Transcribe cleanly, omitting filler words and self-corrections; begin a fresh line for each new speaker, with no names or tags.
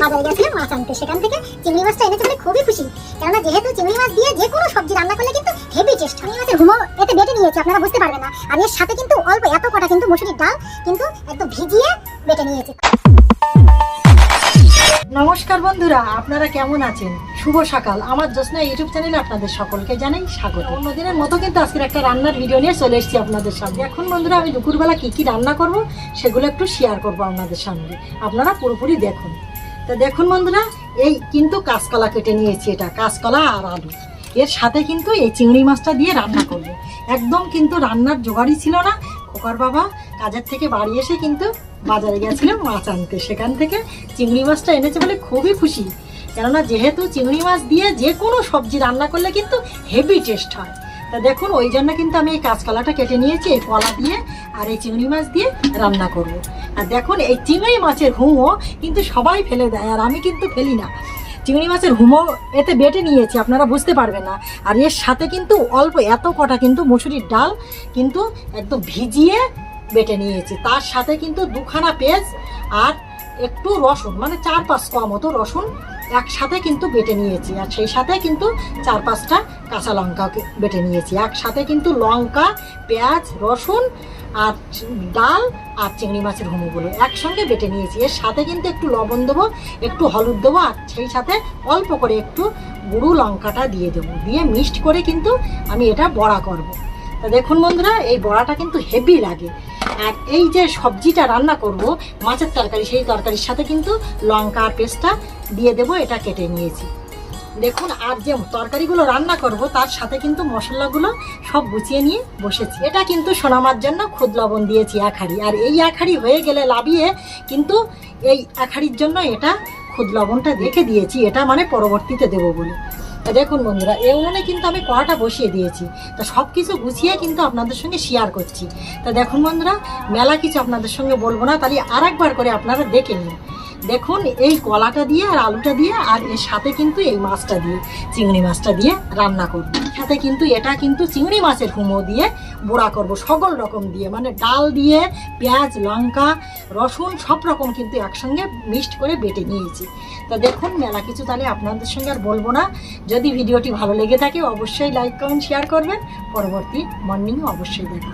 বাজারে গেছিলাম মাছ আনতে, সেখান থেকে চিংড়ি মাছটা এনেছে বলে খুবই খুশি। কেননা যেহেতু চিংড়ি মাছ দিয়ে যে কোনো সবজি রান্না করলে কিন্তু হেভি টেস্ট। চিংড়ি মাছের হুমো এতে বেটে নিয়েছে, আপনারা বুঝতে পারবেন না। আর এর সাথে কিন্তু অল্প এত কটা কিন্তু মুসুরির ডাল কিন্তু একদম ভিজিয়ে বেটে নিয়েছে।
নমস্কার বন্ধুরা, আপনারা কেমন আছেন? শুভ সকাল। আমার জ্যোৎস্না ইউটিউব চ্যানেলে আপনাদের সকলকে জানাই স্বাগত। অন্যদিনের মতো কিন্তু আজকের একটা রান্নার ভিডিও নিয়ে চলে এসেছি আপনাদের সামনে। এখন বন্ধুরা আমি দুপুরবেলা কি কি রান্না করব সেগুলো একটু শেয়ার করব আপনাদের সঙ্গে, আপনারা পুরোপুরি দেখুন। তো দেখুন বন্ধুরা, এই কিন্তু কাঁচকলা কেটে নিয়েছি, এটা কাঁচকলা আর আলু। এর সাথে কিন্তু এই চিংড়ি মাছটা দিয়ে রান্না করব। একদম কিন্তু রান্নার জোগাড়ই ছিল না। খোকার বাবা কাজের থেকে বাড়ি এসে কিন্তু বাজারে গেছিলাম মাছ আনতে, সেখান থেকে চিংড়ি মাছটা এনেছে বলে খুবই খুশি। কেননা যেহেতু চিংড়ি মাছ দিয়ে যে কোনো সবজি রান্না করলে কিন্তু হেভি টেস্ট হয়। তা দেখুন ওই জন্য কিন্তু আমি এই কাঁচকলাটা কেটে নিয়েছি, এই কলা দিয়ে আর এই চিংড়ি মাছ দিয়ে রান্না করব। আর দেখুন এই চিংড়ি মাছের হুমো কিন্তু সবাই ফেলে দেয়, আর আমি কিন্তু ফেলি না। চিংড়ি মাছের হুমো এতে বেটে নিয়েছি, আপনারা বুঝতে পারবেন না। আর এর সাথে কিন্তু অল্প এত কটা কিন্তু মুসুরির ডাল কিন্তু একদম ভিজিয়ে বেটে নিয়েছি। তার সাথে কিন্তু দুখানা পেঁয়াজ আর একটু রসুন, মানে 4-5 কোয়া মতো রসুন একসাথে কিন্তু বেটে নিয়েছি। আর সেই সাথে কিন্তু 4-5টা কাঁচা লঙ্কা বেটে নিয়েছি। একসাথে কিন্তু লঙ্কা, পেঁয়াজ, রসুন আর ডাল আর চিংড়ি মাছের হুমোগুলো একসঙ্গে বেটে নিয়েছি। এর সাথে কিন্তু একটু লবণ দেবো, একটু হলুদ দেবো, আর সেই সাথে অল্প করে একটু গুঁড়ো লঙ্কাটা দিয়ে দেবো। দিয়ে মিক্সড করে কিন্তু আমি এটা বড়া করব। তা দেখুন বন্ধুরা, এই বড়াটা কিন্তু হেভি লাগে। আর এই যে সবজিটা রান্না করব মাছের তরকারি, সেই তরকারির সাথে কিন্তু লঙ্কা আর পেস্টটা দিয়ে দেবো, এটা কেটে নিয়েছি। দেখুন, আর যে তরকারিগুলো রান্না করব তার সাথে কিন্তু মশলাগুলো সব গুছিয়ে নিয়ে বসেছি। এটা কিন্তু সোনামার জন্য খুদ লবণ দিয়েছি 1 হাঁড়ি। আর এই 1 হাঁড়ি হয়ে গেলে লাবিয়ে কিন্তু এই 1 হাঁড়ির জন্য এটা খুদ লবণটা রেখে দিয়েছি, এটা মানে পরবর্তীতে দেবো বলে। তা দেখুন বন্ধুরা, এই উনুনে কিন্তু আমি কড়াটা বসিয়ে দিয়েছি। তা সব কিছু গুছিয়ে কিন্তু আপনাদের সঙ্গে শেয়ার করছি। তা দেখুন বন্ধুরা, মেলা কিছু আপনাদের সঙ্গে বলবো না, তাহলে আর একবার করে আপনারা দেখে নিন। দেখুন এই কলাটা দিয়ে আর আলুটা দিয়ে আর এর সাথে কিন্তু এই মাছটা দিয়ে, চিংড়ি মাছটা দিয়ে রান্না করব। সাথে কিন্তু এটা কিন্তু চিংড়ি মাছের হুমো দিয়ে বড়া করব, সকল রকম দিয়ে, মানে ডাল দিয়ে, পেঁয়াজ, লঙ্কা, রসুন সব রকম কিন্তু একসঙ্গে মিক্সড করে বেটে নিয়েছি। তা দেখুন মেলা কিছু তাহলে আপনাদের সঙ্গে আর বলবো না। যদি ভিডিওটি ভালো লেগে থাকে অবশ্যই লাইক, কমেন্ট, শেয়ার করবেন। পরবর্তী মর্নিংয়ে অবশ্যই দেখা।